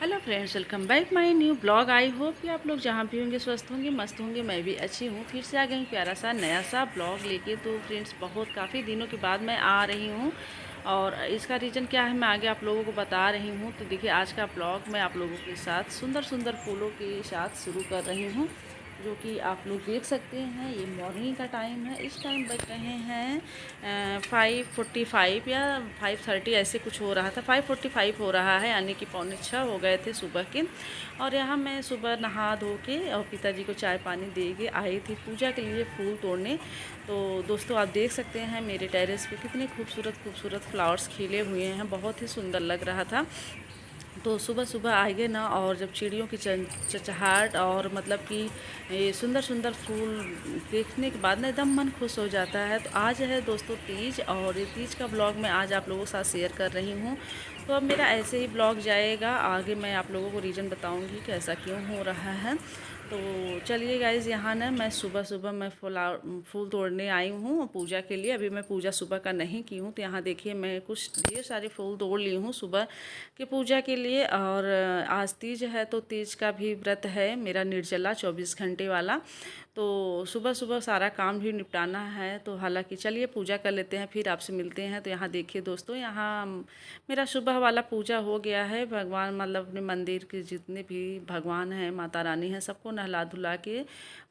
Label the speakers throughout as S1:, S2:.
S1: Hello friends, welcome back my new blog. I hope कि आप लोग जहाँ भी होंगे स्वस्थ होंगे, मस्त होंगे। मैं भी अच्छी हूँ। फिर से आ गई प्यारा सा नया सा ब्लॉग लेके। तो फ्रेंड्स, बहुत काफ़ी दिनों के बाद मैं आ रही हूँ और इसका रीज़न क्या है मैं आगे आप लोगों को बता रही हूँ। तो देखिए, आज का ब्लॉग मैं आप लोगों के साथ सुंदर सुंदर फूलों के साथ शुरू कर रही हूँ, जो कि आप लोग देख सकते हैं। ये मॉर्निंग का टाइम है। इस टाइम बज रहे हैं 5:45 या 5:30 ऐसे कुछ हो रहा था। 5:45 हो रहा है, यानी कि 5:45 हो गए थे सुबह के। और यहाँ मैं सुबह नहा धो के और पिताजी को चाय पानी दे के आई थी पूजा के लिए फूल तोड़ने। तो दोस्तों, आप देख सकते हैं मेरे टेरेस पे कितने खूबसूरत खूबसूरत फ्लावर्स खिले हुए हैं। बहुत ही सुंदर लग रहा था। तो सुबह सुबह आएंगे ना, और जब चिड़ियों की चहचहाहट और मतलब कि ये सुंदर सुंदर फूल देखने के बाद ना एकदम मन खुश हो जाता है। तो आज है दोस्तों तीज, और ये तीज का ब्लॉग मैं आज आप लोगों के साथ शेयर कर रही हूँ। तो अब मेरा ऐसे ही ब्लॉग जाएगा आगे। मैं आप लोगों को रीज़न बताऊँगी कि ऐसा क्यों हो रहा है। तो चलिए गाइज़, यहाँ ना मैं सुबह सुबह मैं फूल तोड़ने आई हूँ पूजा के लिए। अभी मैं पूजा सुबह का नहीं की हूँ। तो यहाँ देखिए, मैं कुछ ढेर सारे फूल तोड़ ली हूँ सुबह की पूजा के लिए। और आज तीज है, तो तीज का भी व्रत है मेरा, निर्जला 24 घंटे वाला। तो सुबह सुबह सारा काम भी निपटाना है। तो हालांकि चलिए पूजा कर लेते हैं, फिर आपसे मिलते हैं। तो यहाँ देखिए दोस्तों, यहाँ मेरा सुबह वाला पूजा हो गया है। भगवान मतलब अपने मंदिर के जितने भी भगवान हैं, माता रानी हैं, सबको नहला धुला के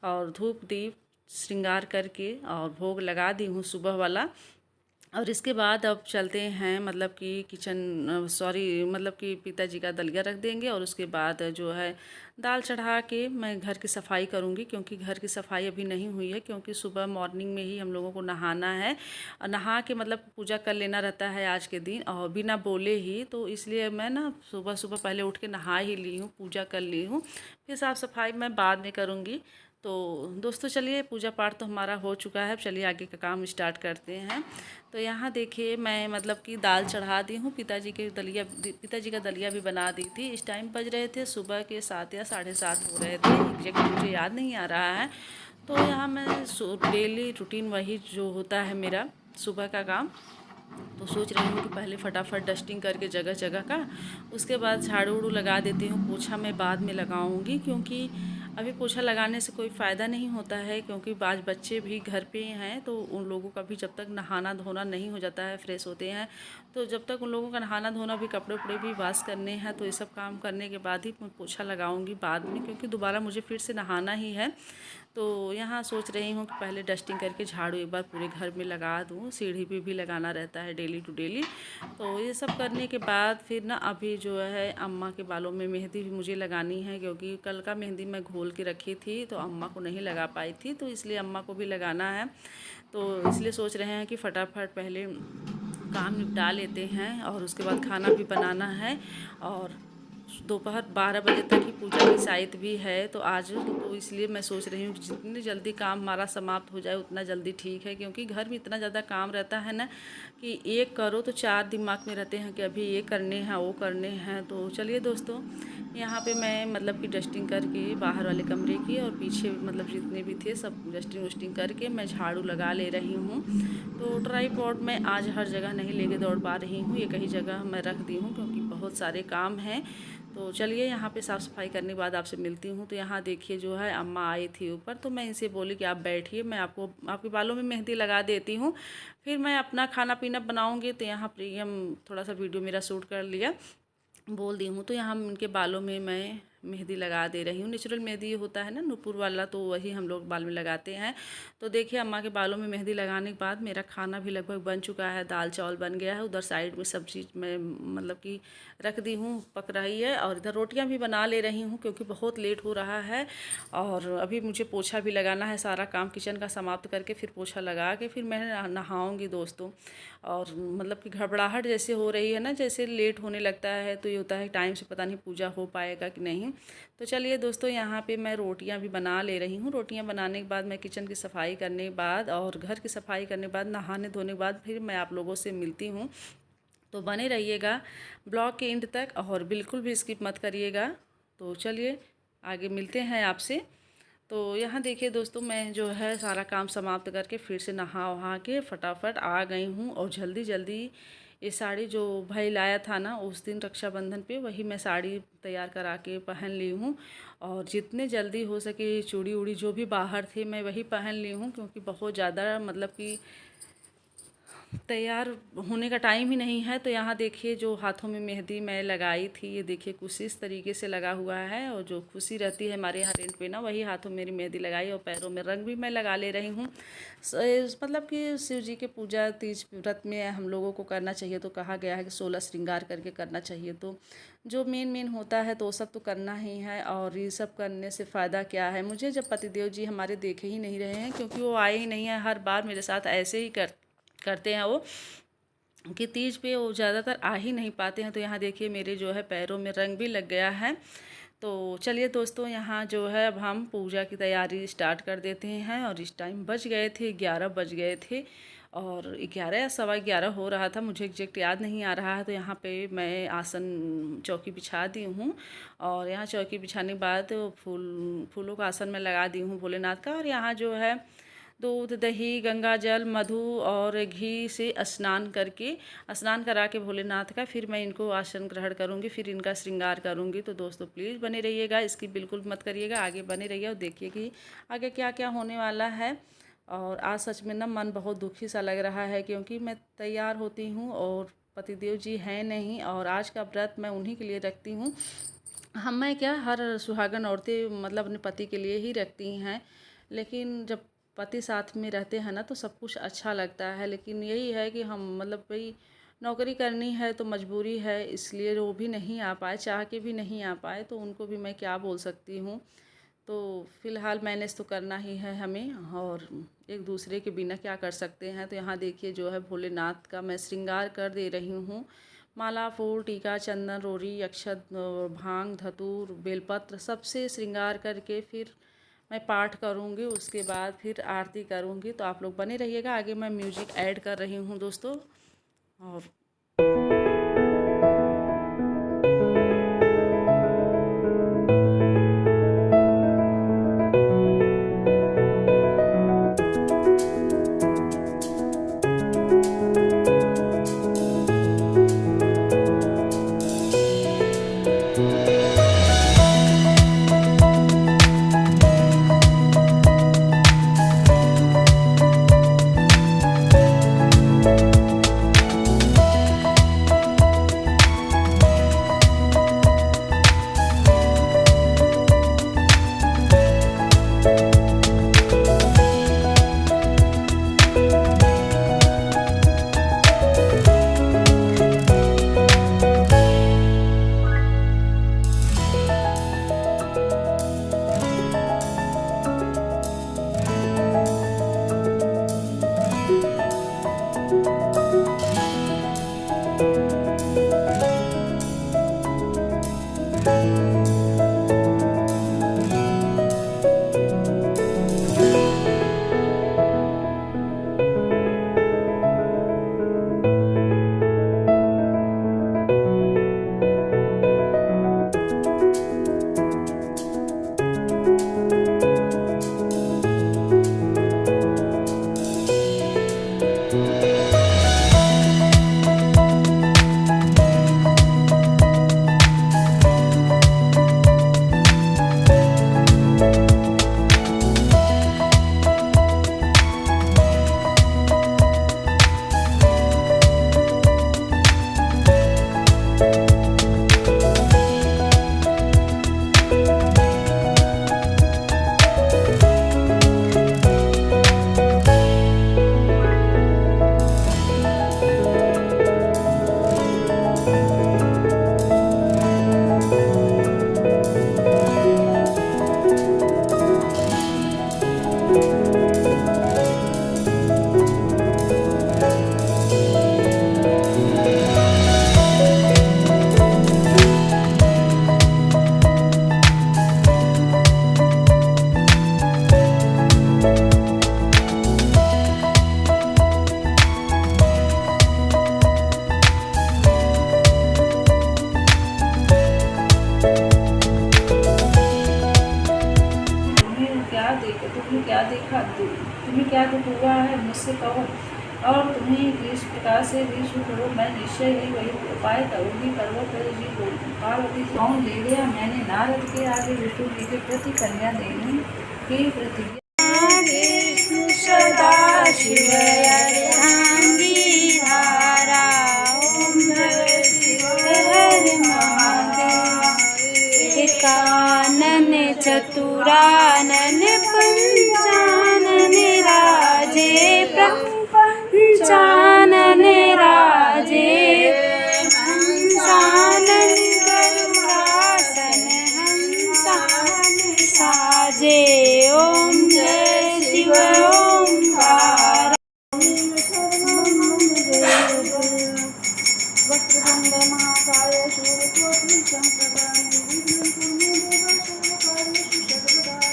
S1: और धूप दीप श्रृंगार करके और भोग लगा दी हूँ सुबह वाला। और इसके बाद अब चलते हैं मतलब कि किचन, सॉरी मतलब कि पिताजी का दलिया रख देंगे। और उसके बाद जो है दाल चढ़ा के मैं घर की सफाई करूंगी, क्योंकि घर की सफाई अभी नहीं हुई है। क्योंकि सुबह मॉर्निंग में ही हम लोगों को नहाना है, और नहा के मतलब पूजा कर लेना रहता है आज के दिन, और बिना बोले ही। तो इसलिए मैं ना सुबह सुबह पहले उठ के नहा ही ली हूँ, पूजा कर ली हूँ। फिर साफ़ सफाई मैं बाद में करूँगी। तो दोस्तों चलिए, पूजा पाठ तो हमारा हो चुका है। चलिए आगे का काम स्टार्ट करते हैं। तो यहाँ देखिए, मैं मतलब कि दाल चढ़ा दी हूँ। पिताजी का दलिया भी बना दी थी। इस टाइम बज रहे थे सुबह के 7 या 7:30 हो रहे थे, एग्जैक्ट मुझे याद नहीं आ रहा है। तो यहाँ मैं डेली रूटीन वही जो होता है मेरा सुबह का काम। तो सोच रही हूँ कि पहले फटाफट डस्टिंग करके जगह जगह का, उसके बाद झाड़ू उड़ू लगा देती हूँ। पोछा मैं बाद में लगाऊंगी, क्योंकि अभी पोछा लगाने से कोई फ़ायदा नहीं होता है। क्योंकि आज बच्चे भी घर पे हैं, तो उन लोगों का भी जब तक नहाना धोना नहीं हो जाता है, फ्रेश होते हैं, तो जब तक उन लोगों का नहाना धोना भी, कपड़े उपड़े भी वॉश करने हैं, तो ये सब काम करने के बाद ही मैं पोछा लगाऊंगी बाद में, क्योंकि दोबारा मुझे फिर से नहाना ही है। तो यहाँ सोच रही हूँ कि पहले डस्टिंग करके झाड़ू एक बार पूरे घर में लगा दूँ। सीढ़ी पे भी लगाना रहता है डेली टू डेली। तो ये सब करने के बाद फिर ना अभी जो है अम्मा के बालों में मेहंदी भी मुझे लगानी है, क्योंकि कल का मेहंदी मैं घोल के रखी थी तो अम्मा को नहीं लगा पाई थी, तो इसलिए अम्मा को भी लगाना है। तो इसलिए सोच रहे हैं कि फटाफट पहले काम निपटा लेते हैं, और उसके बाद खाना भी बनाना है। और दोपहर 12 बजे तक ही पूजा की शायद भी है, तो आज तो इसलिए मैं सोच रही हूँ कि जितनी जल्दी काम हमारा समाप्त हो जाए उतना जल्दी ठीक है। क्योंकि घर में इतना ज़्यादा काम रहता है ना, कि एक करो तो चार दिमाग में रहते हैं कि अभी ये करने हैं वो करने हैं। तो चलिए दोस्तों, यहाँ पे मैं मतलब कि डस्टिंग करके बाहर वाले कमरे की और पीछे मतलब जितने भी थे सब डस्टिंग वस्टिंग करके मैं झाड़ू लगा ले रही हूँ। तो ट्राईपॉड में आज हर जगह नहीं लेके दौड़ पा रही हूँ, एक ही जगह मैं रख दी हूँ, क्योंकि बहुत सारे काम हैं। तो चलिए यहाँ पे साफ़ सफाई करने के बाद आपसे मिलती हूँ। तो यहाँ देखिए जो है अम्मा आई थी ऊपर, तो मैं इनसे बोली कि आप बैठिए, मैं आपको आपके बालों में मेहंदी लगा देती हूँ, फिर मैं अपना खाना पीना बनाऊँगी। तो यहाँ प्रियम थोड़ा सा वीडियो मेरा शूट कर लिया, बोल दी हूँ। तो यहाँ उनके बालों में मैं मेहंदी लगा दे रही हूँ। नेचुरल मेहंदी होता है ना नूपुर वाला, तो वही हम लोग बाल में लगाते हैं। तो देखिए अम्मा के बालों में मेहंदी लगाने के बाद मेरा खाना भी लगभग बन चुका है। दाल चावल बन गया है, उधर साइड में सब्जी मैं मतलब कि रख दी हूँ, पक रही है। और इधर रोटियाँ भी बना ले रही हूँ, क्योंकि बहुत लेट हो रहा है। और अभी मुझे पोछा भी लगाना है। सारा काम किचन का समाप्त करके फिर पोछा लगा के फिर मैं नहाऊँगी दोस्तों। और मतलब कि घबराहट जैसे हो रही है ना, जैसे लेट होने लगता है, तो ये होता है टाइम से पता नहीं पूजा हो पाएगा कि नहीं। तो चलिए दोस्तों, यहाँ पे मैं रोटियाँ भी बना ले रही हूँ। रोटियाँ बनाने के बाद मैं किचन की सफाई करने के बाद और घर की सफाई करने के बाद नहाने धोने के बाद फिर मैं आप लोगों से मिलती हूँ। तो बने रहिएगा ब्लॉग के एंड तक, और बिल्कुल भी स्किप मत करिएगा। तो चलिए आगे मिलते हैं आपसे। तो यहाँ देखिए दोस्तों, मैं जो है सारा काम समाप्त करके फिर से नहा वहा के फटाफट आ गई हूँ, और जल्दी जल्दी ये साड़ी जो भाई लाया था ना उस दिन रक्षाबंधन पे, वही मैं साड़ी तैयार करा के पहन ली हूँ। और जितने जल्दी हो सके चूड़ी उड़ी जो भी बाहर थे मैं वही पहन ली हूँ, क्योंकि बहुत ज़्यादा मतलब कि तैयार होने का टाइम ही नहीं है। तो यहाँ देखिए जो हाथों में मेहंदी मैं लगाई थी, ये देखिए कुछ इस तरीके से लगा हुआ है। और जो खुशी रहती है हमारे यहाँ रेंट पे ना, वही हाथों में मेरी मेहंदी लगाई। और पैरों में रंग भी मैं लगा ले रही हूँ। मतलब कि शिव जी के पूजा तीज व्रत में हम लोगों को करना चाहिए, तो कहा गया है कि 16 श्रृंगार करके करना चाहिए। तो जो मेन होता है तो वो सब तो करना ही है। और ये सब करने से फ़ायदा क्या है, मुझे जब पतिदेव जी हमारे देखे ही नहीं रहे हैं, क्योंकि वो आए ही नहीं हैं। हर बार मेरे साथ ऐसे ही करते हैं वो, कि तीज पे वो ज़्यादातर आ ही नहीं पाते हैं। तो यहाँ देखिए मेरे जो है पैरों में रंग भी लग गया है। तो चलिए दोस्तों, यहाँ जो है अब हम पूजा की तैयारी स्टार्ट कर देते हैं। और इस टाइम बज गए थे 11 बज गए थे, और 11 या 11:15 हो रहा था, मुझे एग्जैक्ट याद नहीं आ रहा है। तो यहाँ पे मैं आसन चौकी बिछा दी हूँ। और यहाँ चौकी बिछाने के बाद फूलों का आसन में लगा दी हूँ भोलेनाथ का। और यहाँ जो है दूध दही गंगा जल मधु और घी से स्नान करा के भोलेनाथ का, फिर मैं इनको आसन ग्रहण करूँगी, फिर इनका श्रृंगार करूँगी। तो दोस्तों प्लीज़ बने रहिएगा, इसकी बिल्कुल मत करिएगा, आगे बने रहिए और देखिए कि आगे क्या क्या होने वाला है। और आज सच में ना मन बहुत दुखी सा लग रहा है, क्योंकि मैं तैयार होती हूँ और पतिदेव जी हैं नहीं। और आज का व्रत मैं उन्हीं के लिए रखती हूँ। मैं क्या, हर सुहागन औरतें मतलब अपने पति के लिए ही रखती हैं, लेकिन जब पति साथ में रहते हैं ना तो सब कुछ अच्छा लगता है। लेकिन यही है कि हम मतलब भाई नौकरी करनी है तो मजबूरी है, इसलिए वो भी नहीं आ पाए, चाह के भी नहीं आ पाए, तो उनको भी मैं क्या बोल सकती हूँ। तो फ़िलहाल मैनेज तो करना ही है हमें, और एक दूसरे के बिना क्या कर सकते हैं। तो यहाँ देखिए जो है भोलेनाथ का मैं श्रृंगार कर दे रही हूँ। माला फूल टीका चंदन रोरी अक्षत भांग धतूर बेलपत्र सबसे श्रृंगार करके फिर मैं पाठ करूँगी। उसके बाद फिर आरती करूँगी। तो आप लोग बने रहिएगा, आगे मैं म्यूजिक ऐड कर रही हूँ दोस्तों। और तुम्हें क्या दुख हुआ है मुझसे कहो। और तुम्हें इस प्रकार से भी सुख हो, मैं निश्चय ही वही उपाय करूँगी। पर्वत जी पार्वती कौन ले गया मैंने नारद के आगे विष्णु जी के प्रति कन्या देने की प्रतिज्ञा।
S2: विष्णु सदा शिव अर्धांगी धारा, ओम जय शिव हर महादेव। कानन चतुरानन पंचानन राजे, पंचानन राजे। हंसानन गरुड़ासन हंसानन साजे, ओम जय शिव ओंकार।
S1: वक्रतुंड महाकाय सूर्यकोटि समप्रभा निर्विघ्नं कुरु मे देव सर्वकार्येषु सर्वदा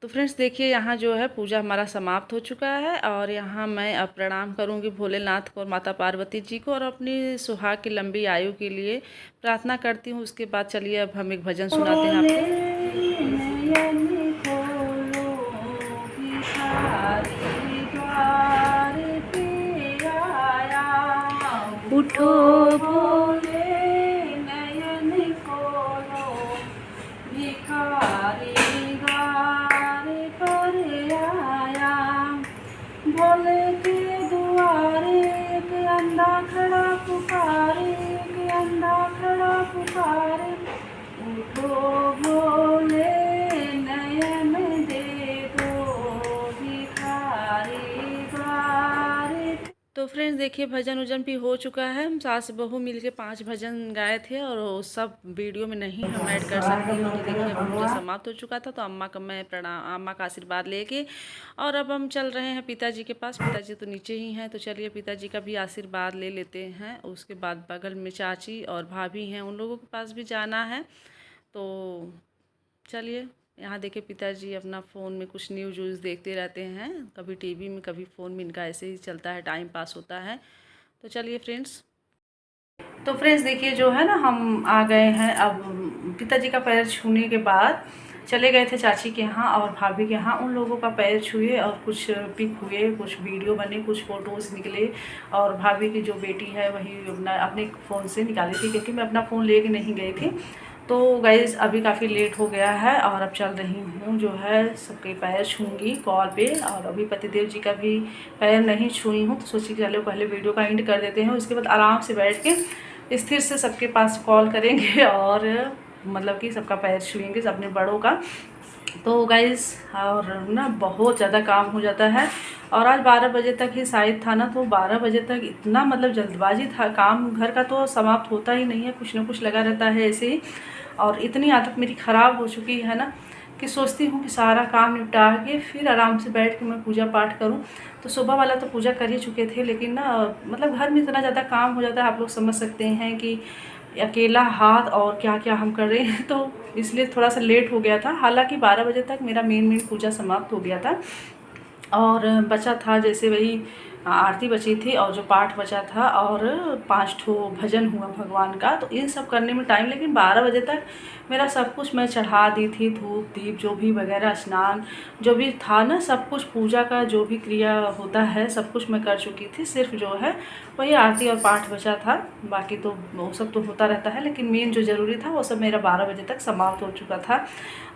S1: तो फ्रेंड्स देखिए यहाँ जो है पूजा हमारा समाप्त हो चुका है और यहाँ मैं अब प्रणाम करूँगी भोलेनाथ को और माता पार्वती जी को और अपनी सुहाग की लंबी आयु के लिए प्रार्थना करती हूँ। उसके बाद चलिए अब हम एक भजन सुनाते हैं आपको।
S2: उठो
S1: भोले नयन खोलो, भिखारी भोले के दुआरे एक अंधा खड़ा पुकारे, एक अंधा खड़ा पुकारे। उठो भोले नयन दे दो, भिखारी द्वारे। तो फ्रेंड्स देखिए भजन उजन भी हो चुका है। हम सास बहू मिलके 5 भजन गाए थे और सब वीडियो में नहीं हम ऐड कर सकते हैं। तो देखिए अब पूजा समाप्त हो चुका था तो अम्मा का मैं प्रणाम, अम्मा का आशीर्वाद लेके और अब हम चल रहे हैं पिताजी के पास। पिताजी तो नीचे ही हैं तो चलिए पिताजी का भी आशीर्वाद ले लेते हैं। उसके बाद बगल में चाची और भाभी हैं, उन लोगों के पास भी जाना है। तो चलिए यहाँ देखिए पिताजी अपना फ़ोन में कुछ न्यूज़ व्यूज़ देखते रहते हैं, कभी टीवी में कभी फ़ोन में, इनका ऐसे ही चलता है, टाइम पास होता है। तो चलिए फ्रेंड्स, तो फ्रेंड्स देखिए जो है ना हम आ गए हैं। अब पिताजी का पैर छूने के बाद चले गए थे चाची के यहाँ और भाभी के यहाँ, उन लोगों का पैर छुए और कुछ पिक हुए, कुछ वीडियो बने, कुछ फ़ोटोज़ निकले। और भाभी की जो बेटी है वही अपने फ़ोन से निकाली थी क्योंकि मैं अपना फ़ोन लेके नहीं गई थी। तो गाइज़ अभी काफ़ी लेट हो गया है और अब चल रही हूँ जो है सबके पैर छूँगी कॉल पे। और अभी पतिदेव जी का भी पैर नहीं छुई हूँ तो सोची चलो पहले वीडियो का एंड कर देते हैं, उसके बाद आराम से बैठ के स्थिर से सबके पास कॉल करेंगे और मतलब कि सबका पैर छुएंगे अपने बड़ों का। तो गाइज़ और ना बहुत ज़्यादा काम हो जाता है और आज 12 बजे तक ही शायद था ना, तो 12 बजे तक इतना मतलब जल्दबाजी था, काम घर का तो समाप्त होता ही नहीं है, कुछ ना कुछ लगा रहता है ऐसे ही। और इतनी आदत मेरी ख़राब हो चुकी है ना कि सोचती हूँ कि सारा काम निपटा के फिर आराम से बैठ के मैं पूजा पाठ करूँ। तो सुबह वाला तो पूजा कर ही चुके थे लेकिन ना मतलब घर में इतना ज़्यादा काम हो जाता है, आप लोग समझ सकते हैं कि अकेला हाथ और क्या क्या हम कर रहे हैं, तो इसलिए थोड़ा सा लेट हो गया था। हालांकि 12 बजे तक मेरा मेन पूजा समाप्त हो गया था और बचा था जैसे वही आरती बची थी और जो पाठ बचा था और 5 ठो भजन हुआ भगवान का, तो इन सब करने में टाइम, लेकिन 12 बजे तक मेरा सब कुछ मैं चढ़ा दी थी, धूप दीप जो भी वगैरह स्नान जो भी था ना, सब कुछ पूजा का जो भी क्रिया होता है सब कुछ मैं कर चुकी थी। सिर्फ जो है वही आरती और पाठ बचा था, बाकी तो वो सब तो होता रहता है, लेकिन मेन जो ज़रूरी था वो सब मेरा 12 बजे तक समाप्त हो चुका था।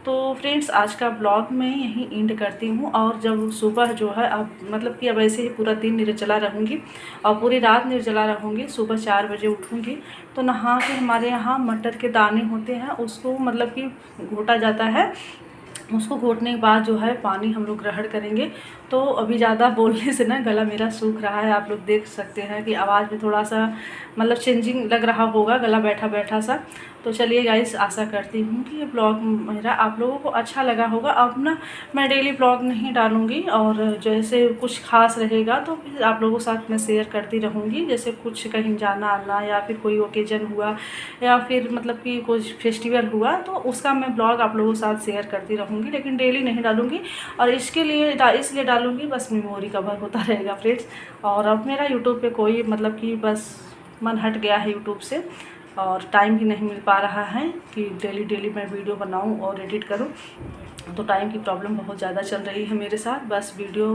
S1: तो फ्रेंड्स आज का ब्लॉग मैं यहीं एंड करती हूँ और जब सुबह जो है अब मतलब कि अब ऐसे ही पूरा दिन निर्जला रहूँगी और पूरी रात निर्जला रहूँगी। सुबह 4 बजे उठूँगी तो नहा के हमारे यहाँ मटर के दाने होते हैं उसको मतलब कि घोटा जाता है, उसको घोटने के बाद जो है पानी हम लोग ग्रहण करेंगे। तो अभी ज़्यादा बोलने से ना गला मेरा सूख रहा है, आप लोग देख सकते हैं कि आवाज़ में थोड़ा सा मतलब चेंजिंग लग रहा होगा, गला बैठा बैठा सा। तो चलिए गाइस, आशा करती हूँ कि ये ब्लॉग मेरा आप लोगों को अच्छा लगा होगा। अब ना मैं डेली ब्लॉग नहीं डालूँगी, और जैसे कुछ खास रहेगा तो फिर आप लोगों के साथ मैं शेयर करती रहूँगी। जैसे कुछ कहीं जाना आना या फिर कोई ओकेजन हुआ या फिर मतलब कि कुछ फेस्टिवल हुआ तो उसका मैं ब्लॉग आप लोगों के साथ शेयर करती रहूँगी, लेकिन डेली नहीं डालूँगी। और इसके लिए इसलिए डालूँगी बस मेमोरी कवर होता रहेगा फ्रेंड्स। और अब मेरा यूट्यूब पे कोई मतलब कि बस मन हट गया है यूट्यूब से, और टाइम भी नहीं मिल पा रहा है कि डेली मैं वीडियो बनाऊं और एडिट करूं। तो टाइम की प्रॉब्लम बहुत ज़्यादा चल रही है मेरे साथ। बस वीडियो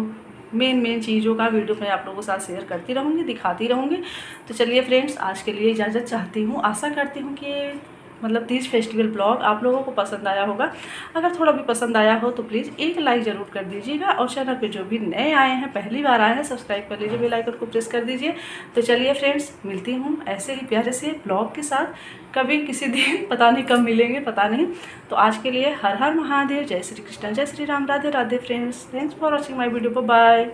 S1: मेन चीज़ों का वीडियो मैं आप लोगों के साथ शेयर करती रहूँगी, दिखाती रहूँगी। तो चलिए फ्रेंड्स, आज के लिए इजाज़त चाहती हूँ। आशा करती हूँ कि मतलब तीज फेस्टिवल ब्लॉग आप लोगों को पसंद आया होगा। अगर थोड़ा भी पसंद आया हो तो प्लीज़ एक लाइक ज़रूर कर दीजिएगा, और चैनल पे जो भी नए आए हैं, पहली बार आए हैं, सब्सक्राइब कर लीजिए, बेल आइकन को प्रेस कर दीजिए। तो चलिए फ्रेंड्स, मिलती हूँ ऐसे ही प्यारे से ब्लॉग के साथ कभी किसी दिन, पता नहीं कब मिलेंगे, पता नहीं। तो आज के लिए हर हर महादेव, जय श्री कृष्ण, जय Shri Ram, Radhe Radhe friends. Thanks for watching my video, bye.